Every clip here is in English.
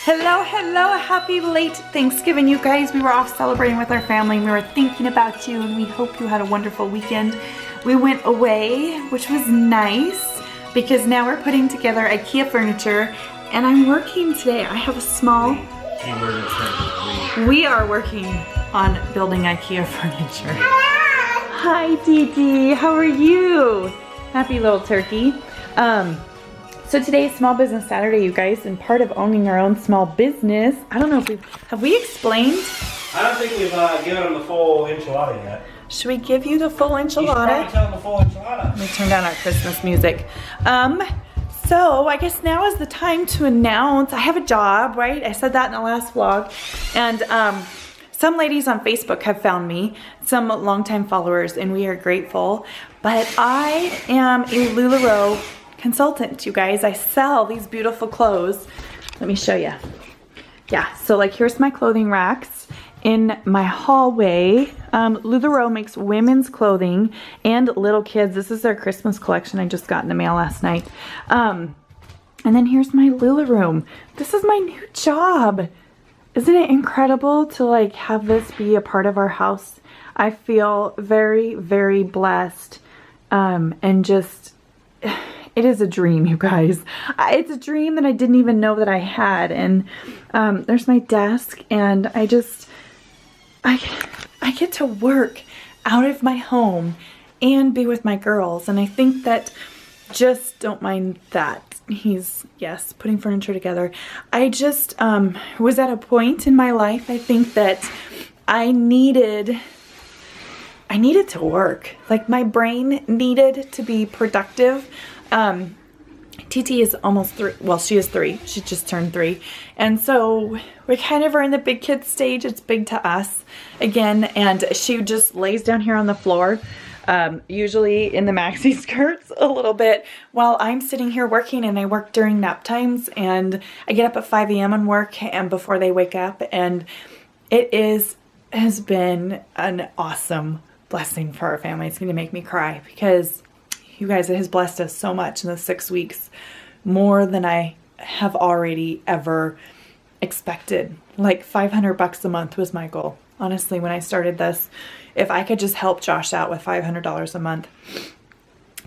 Hello, happy late Thanksgiving, you guys. We were off celebrating with our family and we were thinking about you and we hope you had a wonderful weekend. We went away, which was nice because now we're putting together IKEA furniture and I'm working today. I have a small... We are working on building IKEA furniture. Hi, Dee. How are you? Happy little turkey. So today is Small Business Saturday, you guys, and part of owning our own small business, I don't know if have we explained? I don't think we've given them the full enchilada yet. Should we give you the full enchilada? You should probably tell them the full enchilada. Let me turn down our Christmas music. So I guess now is the time to announce I have a job, right? I said that in the last vlog. And some ladies on Facebook have found me, some longtime followers, and we are grateful. But I am a LuLaRoe consultant, you guys. I sell these beautiful clothes. Let me show you. Yeah, so like here's my clothing racks in my hallway. LuLaRoe makes women's clothing and little kids. This is their Christmas collection I just got in the mail last night. And then here's my Lula room. This is my new job. Isn't it incredible to like have this be a part of our house? I feel very, very blessed and just... It is a dream, you guys. It's a dream that I didn't even know that I had. And there's my desk, and I get to work out of my home and be with my girls. And I think that, just don't mind that. He's, yes, putting furniture together. I just was at a point in my life, I think that I needed to work. Like my brain needed to be productive. TT is almost 3. Well, she is 3. She just turned 3. And so we kind of are in the big kid stage. It's big to us again. And she just lays down here on the floor, usually in the maxi skirts a little bit while I'm sitting here working, and I work during nap times and I get up at 5 a.m. and work and before they wake up. And it has been an awesome blessing for our family. It's going to make me cry because you guys, it has blessed us so much in the 6 weeks, more than I have already ever expected. Like $500 a month was my goal. Honestly, when I started this, if I could just help Josh out with $500 a month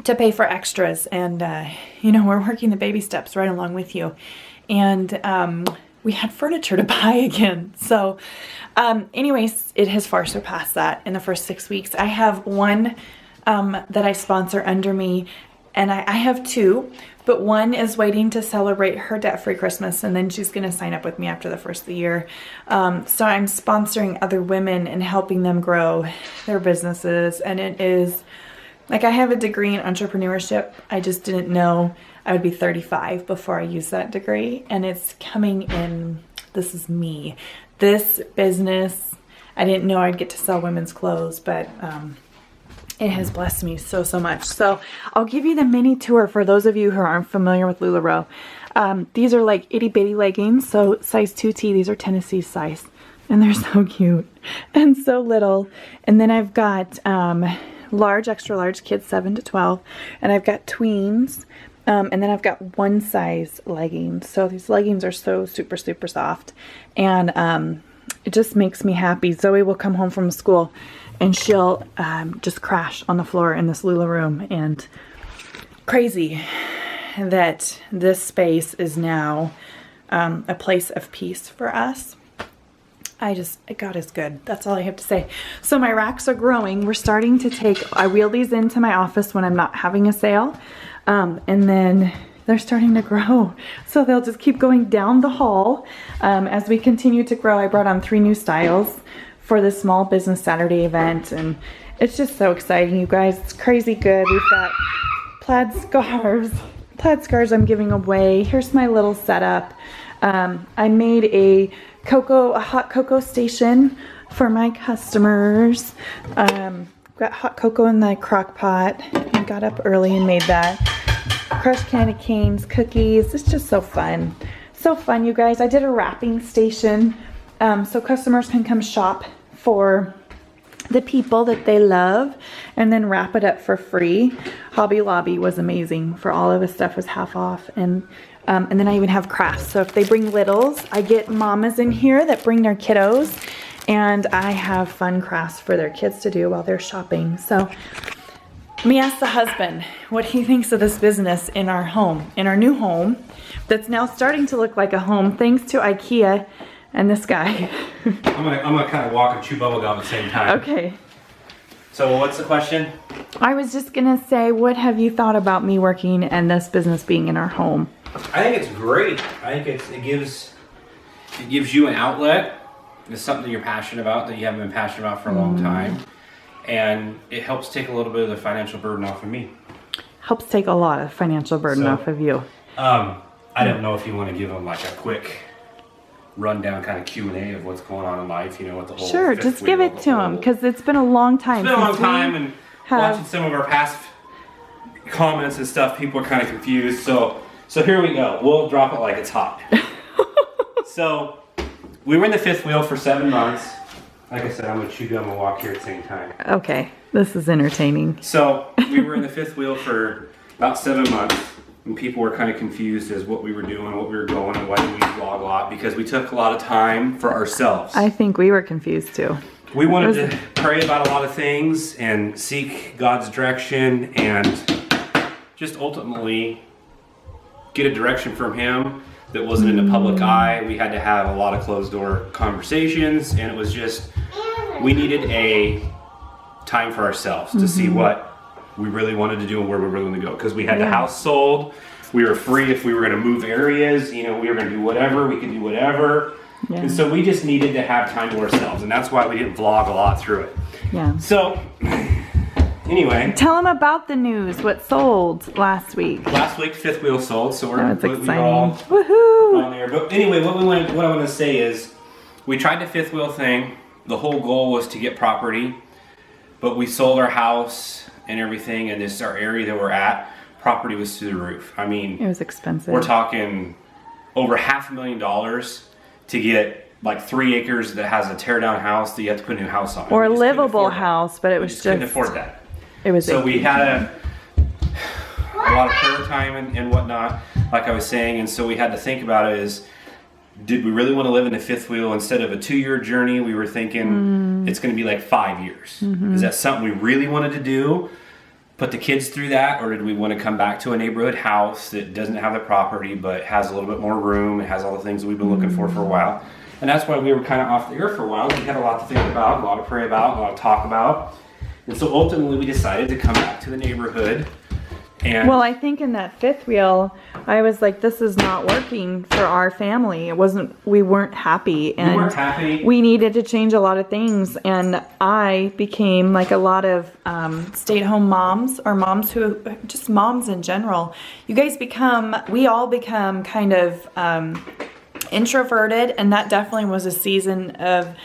to pay for extras, and you know, we're working the baby steps right along with you. And we had furniture to buy again. So anyways, it has far surpassed that in the first 6 weeks. I have one that I sponsor under me, and I have 2, but one is waiting to celebrate her debt-free Christmas, and then she's going to sign up with me after the first of the year. So I'm sponsoring other women and helping them grow their businesses, and it is, like, I have a degree in entrepreneurship. I just didn't know I would be 35 before I used that degree, and it's coming in. This is me. This business, I didn't know I'd get to sell women's clothes, but it has blessed me so, so much. So I'll give you the mini tour for those of you who aren't familiar with LuLaRoe. These are like itty bitty leggings. So size 2T, these are Tennessee size. And they're so cute and so little. And then I've got large, extra large kids, 7 to 12. And I've got tweens. And then I've got one size leggings. So these leggings are so super, super soft. And it just makes me happy. Zoe will come home from school and she'll just crash on the floor in this Lula room. And crazy that this space is now a place of peace for us. God is good. That's all I have to say. So my racks are growing. We're starting to I wheel these into my office when I'm not having a sale. And then they're starting to grow. So they'll just keep going down the hall. As we continue to grow, I brought on 3 new styles for the Small Business Saturday event, and it's just so exciting, you guys. It's crazy good. We've got plaid scarves I'm giving away. Here's my little setup. I made a hot cocoa station for my customers. Got hot cocoa in the crock pot. I got up early and made that. Crushed candy canes, cookies. It's just so fun. So fun, you guys. I did a wrapping station so customers can come shop for the people that they love and then wrap it up for free. Hobby Lobby was amazing. For all of the stuff was half off, and And then I even have crafts. So if they bring littles, I get mamas in here that bring their kiddos, and I have fun crafts for their kids to do while they're shopping. So let me ask the husband what he thinks of this business in our home, in our new home that's now starting to look like a home thanks to IKEA and this guy. I'm gonna kind of walk and chew bubblegum at the same time. Okay. So what's the question? I was just gonna say, what have you thought about me working and this business being in our home? I think it's great. I think it gives you an outlet. It's something you're passionate about that you haven't been passionate about for a long time. And it helps take a little bit of the financial burden off of me. Helps take a lot of financial burden off of you. I don't know if you want to give them like a quick rundown kind of Q&A of what's going on in life, you know, with the whole Sure, just give it to them because it's been a long time. It's been a long time, and watching some of our past comments and stuff, people are kind of confused. So here we go. We'll drop it like it's hot. So we were in the fifth wheel for 7 months. Like I said, I'm going to chew gum and walk here at the same time. Okay, this is entertaining. So we were in the fifth wheel for about 7 months, and people were kind of confused as what we were doing, what we were going, and why did we vlog a lot, because we took a lot of time for ourselves. I think we were confused too. We wanted to pray about a lot of things and seek God's direction and just ultimately get a direction from Him that wasn't in the public eye. We had to have a lot of closed door conversations, and it was just, we needed a time for ourselves to see what we really wanted to do and where we really wanted to go. Because we had the house sold, we were free if we were going to move areas, you know, we were going to do whatever, we could do whatever. Yeah. And so we just needed to have time to ourselves, and that's why we didn't vlog a lot through it. Yeah. So, anyway. Tell them about the news, what sold last week. Last week, fifth wheel sold, so we're exciting. all Woohoo! on there. But anyway, what I want to say is, we tried the fifth wheel thing. The whole goal was to get property, but we sold our house and everything, and this is our area that we're at. Property was through the roof. I mean, it was expensive. We're talking over $500,000 to get like 3 acres that has a tear down house that you have to put a new house on. Or a livable house, but it was just couldn't afford that. It was so we had a lot of prayer time and whatnot, like I was saying, and so we had to think about it is, did we really want to live in a fifth wheel instead of a 2-year journey? We were thinking it's going to be like 5 years. Is that something we really wanted to do? Put the kids through that, or did we want to come back to a neighborhood house that doesn't have the property but has a little bit more room? It has all the things that we've been looking for a while. And that's why we were kind of off the air for a while. We had a lot to think about, a lot to pray about, a lot to talk about. And so ultimately we decided to come back to the neighborhood. And well, I think in that fifth wheel, I was like, this is not working for our family. We weren't happy. And we weren't happy. We needed to change a lot of things. And I became like a lot of stay-at-home moms, or moms who, just moms in general. We all become kind of introverted. And that definitely was a season of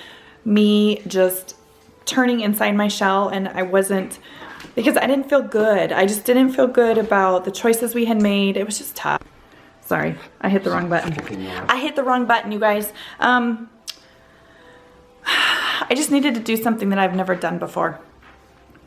me just turning inside my shell, and because I didn't feel good. I just didn't feel good about the choices we had made. It was just tough. Sorry, I hit the wrong button. I hit the wrong button, you guys. I just needed to do something that I've never done before.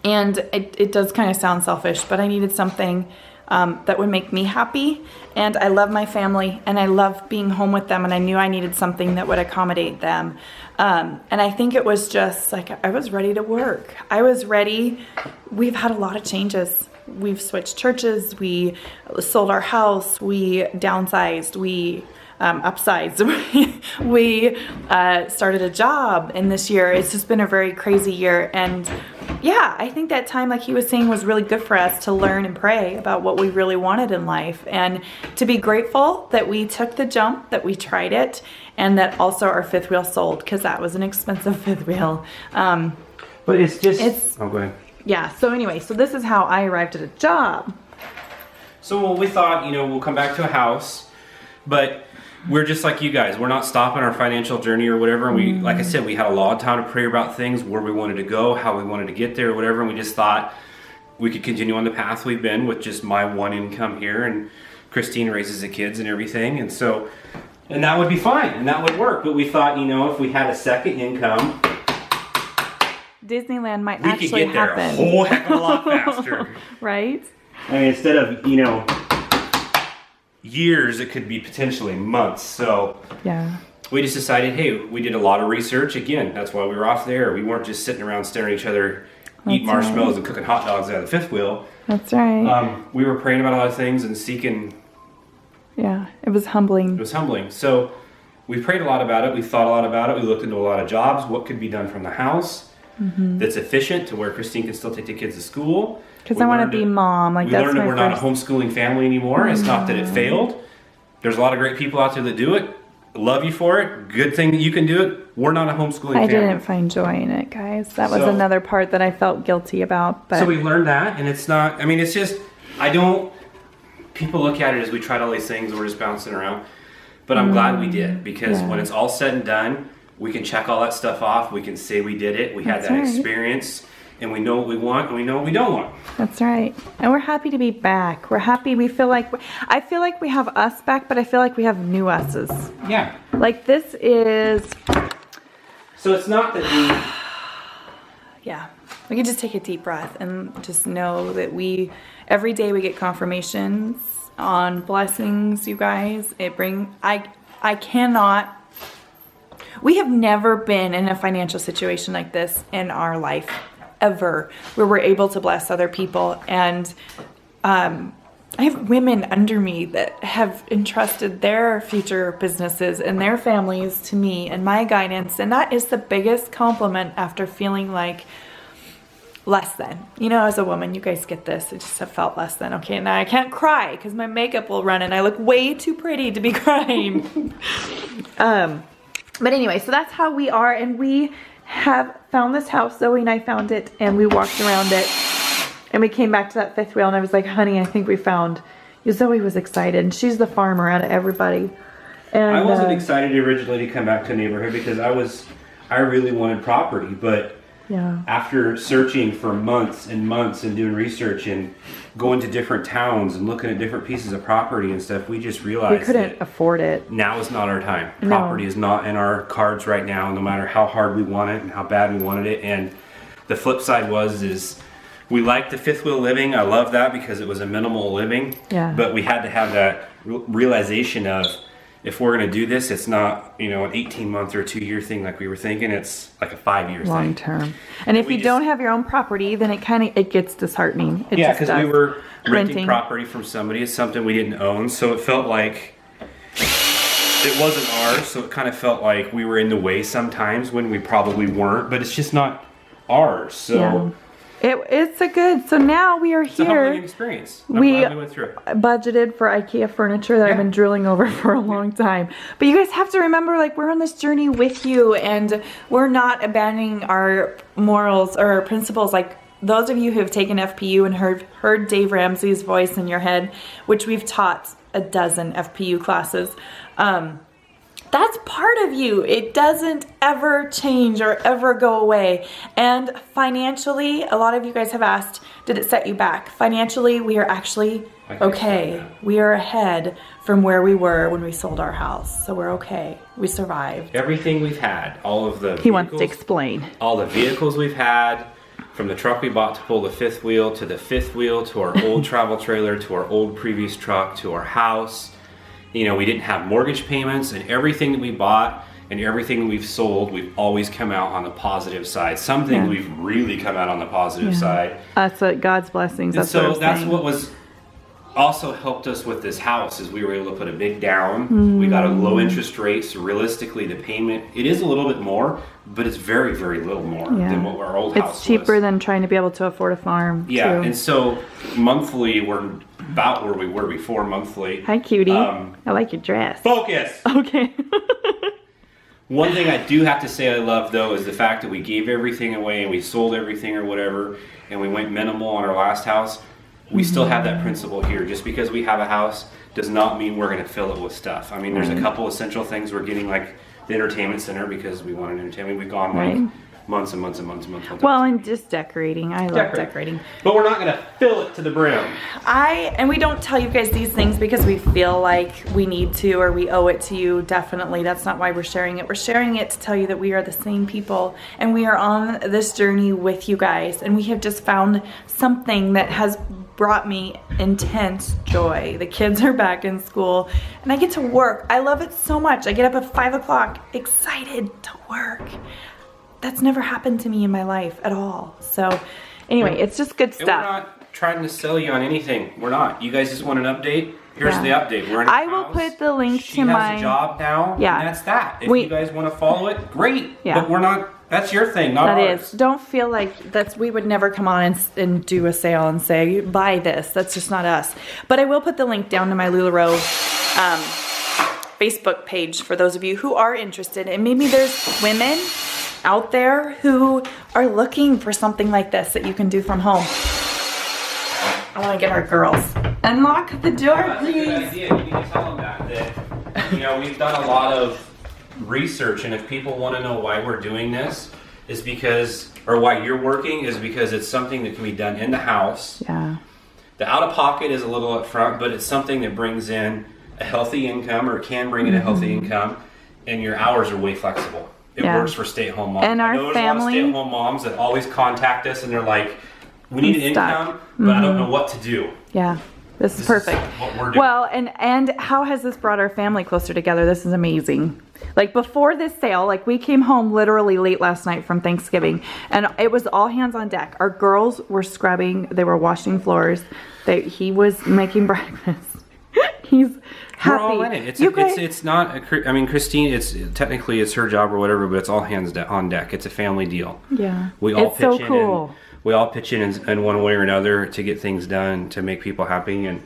And it does kind of sound selfish, but I needed something that would make me happy. And I love my family, and I love being home with them, and I knew I needed something that would accommodate them. And I think it was just like, I was ready to work. I was ready. We've had a lot of changes. We've switched churches. We sold our house. We downsized. We upsized. We started a job in this year. It's just been a very crazy year. And yeah, I think that time, like he was saying, was really good for us to learn and pray about what we really wanted in life, and to be grateful that we took the jump, that we tried it, and that also our fifth wheel sold, because that was an expensive fifth wheel. But it's just... Oh, go ahead. Yeah, so anyway, so this is how I arrived at a job. So we thought, we'll come back to a house, but we're just like you guys. We're not stopping our financial journey or whatever. And we, like I said, we had a lot of time to pray about things, where we wanted to go, how we wanted to get there, or whatever. And we just thought we could continue on the path we've been with just my one income here, and Christine raises the kids and everything. And so, and that would be fine, and that would work. But we thought, if we had a second income, Disneyland might we actually could get there happen. a whole heck of a lot faster. Right? I mean, instead of, years, it could be potentially months. So Yeah. we just decided, hey, we did a lot of research. Again, that's why we were off there. We weren't just sitting around staring at each other, eating marshmallows and cooking hot dogs out of the fifth wheel. That's right. We were praying about a lot of things and seeking. Yeah, it was humbling. It was humbling. So we prayed a lot about it. We thought a lot about it. We looked into a lot of jobs. What could be done from the house that's efficient to where Christine can still take the kids to school. Because I want to be mom. Like, We that's learned that my we're not a first. homeschooling family anymore. It's not that it failed. There's a lot of great people out there that do it. Love you for it. Good thing that you can do it. We're not a homeschooling I family. didn't find joy in it, guys. That was another part that I felt guilty about. But So we learned that, and it's not, I mean, it's just, I don't, people look at it as we tried all these things and we're just bouncing around. But I'm glad we did, because when it's all said and done, we can check all that stuff off. We can say we did it. We had that experience, and we know what we want, and we know what we don't want. That's right. And we're happy to be back. We're happy. We feel like, I feel like we have us back, but I feel like we have new us's. Yeah. Like, this is, So it's not that yeah. We can just take a deep breath and just know that every day we get confirmations on blessings, you guys. I cannot, we have never been in a financial situation like this in our life, ever, where we're able to bless other people. And I have women under me that have entrusted their future businesses and their families to me and my guidance. And that is the biggest compliment after feeling like less than. You know, as a woman, you guys get this. I just have felt less than. Okay, now I can't cry because my makeup will run and I look way too pretty to be crying. But anyway, so that's how we are. And we have found this house. Zoe and I found it and we walked around it. And we came back to that fifth wheel and I was like, honey, I think we found. Zoe was excited. And she's the farmer out of everybody. And I wasn't excited originally to come back to a neighborhood because I really wanted property, but yeah. After searching for months and months and doing research and going to different towns and looking at different pieces of property and stuff, we just realized we couldn't that afford it. now is not our time. No. Property is not in our cards right now, no matter how hard we want it and how bad we wanted it. And the flip side is we liked the fifth wheel living. I love that because it was a minimal living. Yeah. But we had to have that realization of, if we're going to do this, it's not, an 18-month or a 2-year thing like we were thinking. It's like a 5-year thing. Long term. And if you don't have your own property, then it gets disheartening. Yeah, because we were renting property from somebody. It's something we didn't own, so it felt like it wasn't ours. So it kind of felt like we were in the way sometimes when we probably weren't. But it's just not ours. So. Yeah. It's a good, so now we are It's a here. humbling experience. I'm We glad we went through it. budgeted for IKEA furniture that I've been drooling over for a long time. But you guys have to remember, like, we're on this journey with you and we're not abandoning our morals or our principles. Like, those of you who have taken FPU and heard Dave Ramsey's voice in your head, which we've taught a dozen FPU classes, that's part of you. It doesn't ever change or ever go away. And financially, a lot of you guys have asked, did it set you back? Financially, we are actually okay. We are ahead from where we were when we sold our house. So we're okay. We survived. Everything we've had, all of the vehicles, He wants to explain. all the vehicles we've had, from the truck we bought to pull the fifth wheel, to the fifth wheel, to our old travel trailer, to our old previous truck, to our house. We didn't have mortgage payments, and everything that we bought and everything we've sold, we've always come out on the positive side. Some things we've really come out on the positive side. That's what God's blessings. And so that's what was also helped us with this house, is we were able to put a big down. We got a low interest rate, so realistically the payment, it is a little bit more, but it's very, very little more than what our old house was. It's cheaper than trying to be able to afford a farm. Yeah, too. and so monthly we're about where we were before monthly. Hi, cutie. I like your dress. Focus! Okay. One thing I do have to say I love, though, is the fact that we gave everything away and we sold everything or whatever, and we went minimal on our last house. We still have that principle here. Just because we have a house does not mean we're going to fill it with stuff. I mean, there's a couple essential things we're getting, like the entertainment center, because we want an entertainment. We've gone like months and months and months and months. Well, and just decorating. I love decorating. But we're not going to fill it to the brim. And we don't tell you guys these things because we feel like we need to or we owe it to you. Definitely. That's not why we're sharing it. We're sharing it to tell you that we are the same people and we are on this journey with you guys. And we have just found something that has brought me intense joy. The kids are back in school and I get to work. I love it so much. I get up at 5 o'clock excited to work. That's never happened to me in my life at all. So anyway, it's just good stuff. And we're not trying to sell you on anything. We're not. You guys just want an update? Here's the update. We're in a I will house. put the link She to has a job now, Yeah. and that's that. If you guys want to follow it, great. Yeah. But we're not, that's your thing, not That ours. is. Don't feel like we would never come on and do a sale and say, buy this. That's just not us. But I will put the link down to my LuLaRoe Facebook page for those of you who are interested. And maybe there's women out there who are looking for something like this that you can do from home. I want to get our girls. Unlock the door, That's a good please. idea. You need to tell them that, you know, we've done a lot of research, and if people want to know why we're doing this, is because, or why you're working, is because it's something that can be done in the house. Yeah. The out-of-pocket is a little up front, but it's something that brings in a healthy income, or can bring in a healthy income, and your hours are way flexible. It works for stay-at-home moms. And our I know there's family- a lot of stay-at-home moms that always contact us, and they're like, we need an stuck. income, but I don't know what to do. Yeah. This is perfect. What we're doing. Well, and how has this brought our family closer together? This is amazing. Like before this sale, like we came home literally late last night from Thanksgiving and it was all hands on deck. Our girls were scrubbing, they were washing floors. He was making breakfast. He's happy. We're all in it. It's not I mean, Christine, technically it's her job or whatever, but it's all hands on deck. It's a family deal. Yeah. We all it's pitch so in. cool. And we all pitch in one way or another to get things done, to make people happy, and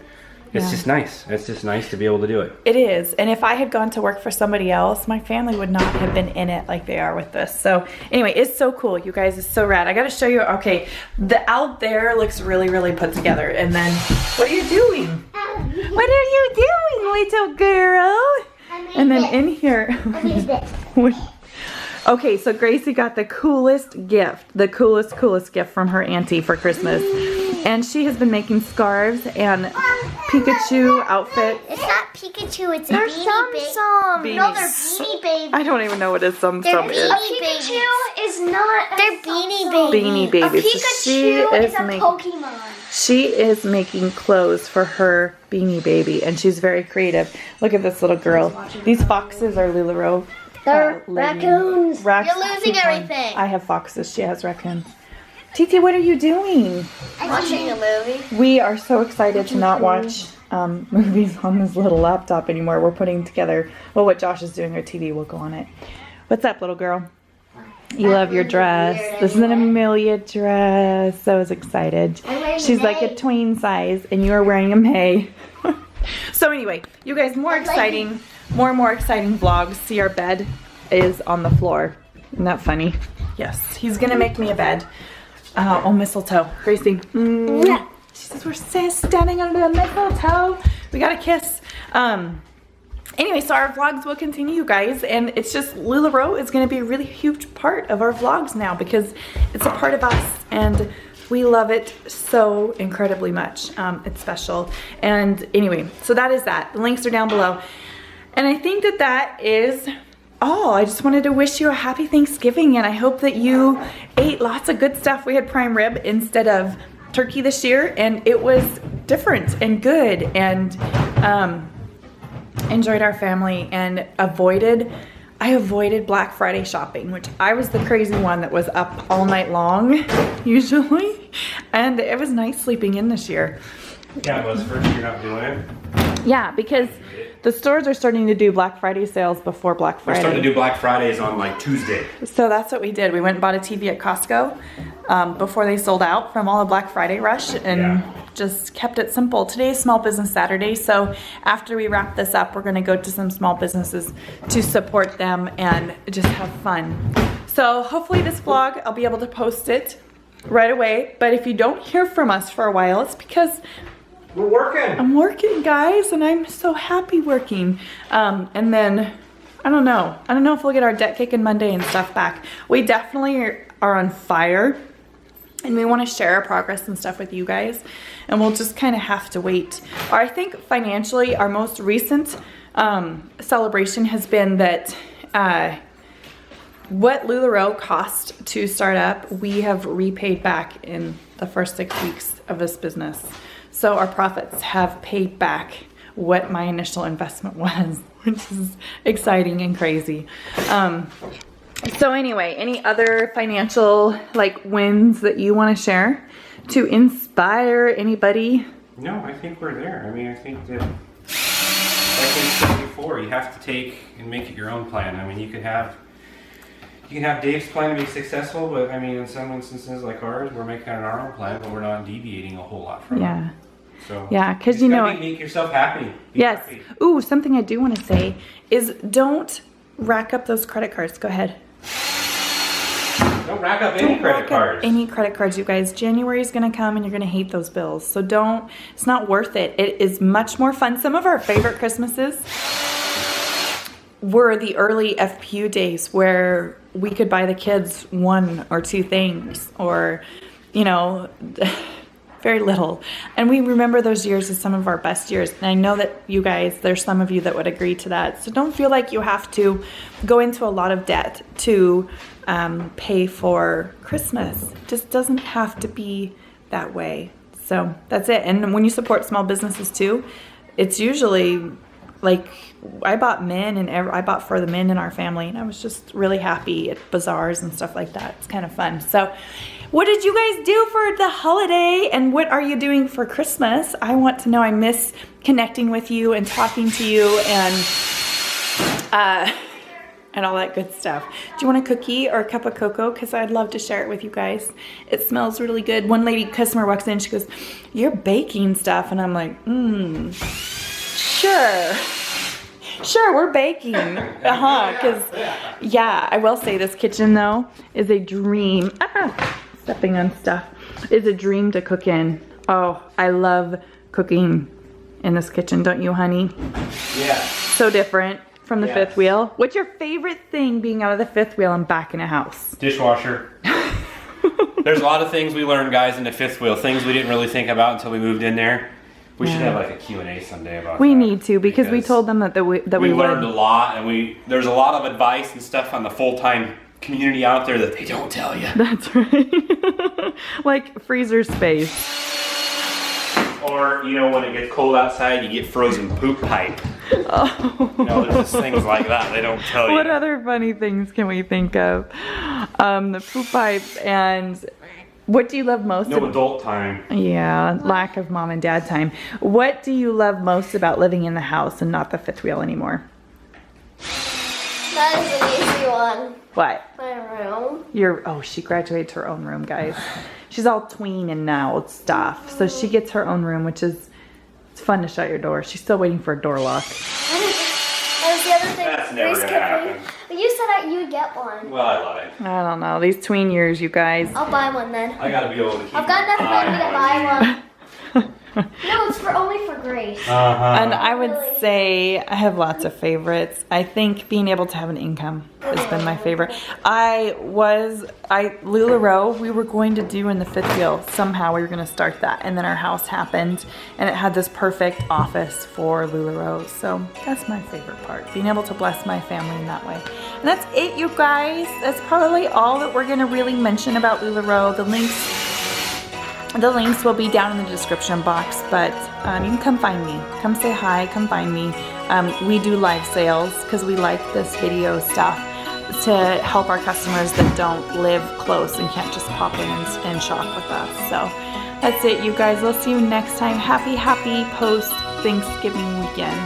it's just nice. It's just nice to be able to do it. It is. And if I had gone to work for somebody else, my family would not have been in it like they are with this. So anyway, it's so cool. You guys, it's so rad. I got to show you. Okay. The out there looks really, really put together. And then what are you doing? What are you doing, little girl? And then in here. Okay, so Gracie got the coolest gift, the coolest gift from her auntie for Christmas. And she has been making scarves and Pikachu outfits. It's not Pikachu, it's a They're Beanie Baby. Tsum No, they're Beanie Babies. I don't even know what a Tsum They're Tsum is. A Beanie Pikachu is not. They're Beanie Babies. Beanie A Babies. So she Pikachu is a making Pokemon. she is making clothes for her Beanie Baby, and she's very creative. Look at this little girl. These foxes are LuLaRoe. They're leggings. raccoons. You're losing everything. I have foxes. She has raccoons. Titi, what are you doing? Watching a movie. We are so excited to not watch movies on this little laptop anymore. We're putting together, well, what Josh is doing, our TV will go on it. What's up, little girl? You love your dress. This is an Amelia dress. So I was excited. She's like a tween size, and you are wearing a May. So anyway, you guys, more and more exciting vlogs. See, our bed is on the floor. Isn't that funny? Yes, he's gonna make me a bed. Oh, mistletoe. Gracie. She says we're standing under the mistletoe. We got a kiss. Anyway, so our vlogs will continue, you guys, and it's just LuLaRoe is going to be a really huge part of our vlogs now because it's a part of us, and we love it so incredibly much. It's special. And anyway, so that is that. The links are down below. And I think that that is all. I just wanted to wish you a happy Thanksgiving, and I hope that you ate lots of good stuff. We had prime rib instead of turkey this year, and it was different and good, and enjoyed our family, and I avoided Black Friday shopping, which I was the crazy one that was up all night long usually, and it was nice sleeping in this year. Yeah, it was. First, you're not doing it. Yeah, because the stores are starting to do Black Friday sales before Black We're Friday. starting to do Black Fridays on like Tuesday. So that's what we did. We went and bought a TV at Costco before they sold out from all the Black Friday rush, and just kept it simple. Today is Small Business Saturday, so after we wrap this up, we're gonna go to some small businesses to support them and just have fun. So hopefully this vlog, I'll be able to post it right away, but if you don't hear from us for a while, it's because We're working. I'm working, guys, and I'm so happy working. And then, I don't know if we'll get our debt kicking Monday and stuff back. We definitely are on fire, and we want to share our progress and stuff with you guys, and we'll just kind of have to wait. Or I think financially, our most recent celebration has been that what LuLaRoe cost to start up, we have repaid back in the first 6 weeks of this business. So our profits have paid back what my initial investment was, which is exciting and crazy. So anyway, any other financial like wins that you want to share to inspire anybody? No, I think we're there. I mean, I think that, like we said before, you have to take and make it your own plan. I mean, you can have Dave's plan to be successful, but I mean, in some instances like ours, we're making our own plan, but we're not deviating a whole lot from it. So yeah, because you know, make yourself happy. Be yes. happy. Ooh, something I do want to say is don't rack up those credit cards. Go ahead. Don't rack up any credit cards. Any credit cards, you guys. January is going to come and you're going to hate those bills. So don't, it's not worth it. It is much more fun. Some of our favorite Christmases were the early FPU days where we could buy the kids 1 or 2 things or, you know, very little. And we remember those years as some of our best years. And I know that you guys, there's some of you that would agree to that. So don't feel like you have to go into a lot of debt to pay for Christmas. It just doesn't have to be that way. So that's it. And when you support small businesses too, it's usually like I bought men and I bought for the men in our family, and I was just really happy at bazaars and stuff like that. It's kind of fun. So what did you guys do for the holiday, and what are you doing for Christmas? I want to know. I miss connecting with you and talking to you and all that good stuff. Do you want a cookie or a cup of cocoa? Because I'd love to share it with you guys. It smells really good. One lady customer walks in, she goes, "You're baking stuff," and I'm like, Sure, we're baking. Because, yeah, I will say this kitchen, though, is a dream. Stepping on stuff. Is a dream to cook in. Oh, I love cooking in this kitchen, don't you, honey? Yeah. So different from the fifth wheel. What's your favorite thing being out of the fifth wheel and back in a house? Dishwasher. There's a lot of things we learned, guys, in the fifth wheel. Things we didn't really think about until we moved in there. We should have like a Q&A someday about We that. need to because we told them that we learned a lot, and there's a lot of advice and stuff on the full-time community out there that they don't tell you. That's right. Like freezer space. Or, you know, when it gets cold outside, you get frozen poop pipe. Oh. You know, there's just things like that they don't tell you. What other funny things can we think of? The poop pipe and... What do you love most? No adult time. Yeah, lack of mom and dad time. What do you love most about living in the house and not the fifth wheel anymore? That is an easy one. What? My room. She graduated to her own room, guys. She's all tween and now stuff. So she gets her own room, which is, it's fun to shut your door. She's still waiting for a door lock. That was the other thing. That's never gonna happen. But you said you'd get one. Well, I lied. I don't know. These tween years, you guys. I'll buy one then. I gotta be able to keep I've got enough money to buy one. one. No, it's only for Grace. And I would say I have lots of favorites. I think being able to have an income has been my favorite. LuLaRoe, we were going to do in the fifth wheel. Somehow we were going to start that. And then our house happened and it had this perfect office for LuLaRoe. So that's my favorite part, being able to bless my family in that way. And that's it, you guys. That's probably all that we're going to really mention about LuLaRoe. The links will be down in the description box, but you can come find me. Come say hi, come find me. We do live sales because we like this video stuff to help our customers that don't live close and can't just pop in and shop with us. So that's it, you guys. We'll see you next time. Happy post-Thanksgiving weekend.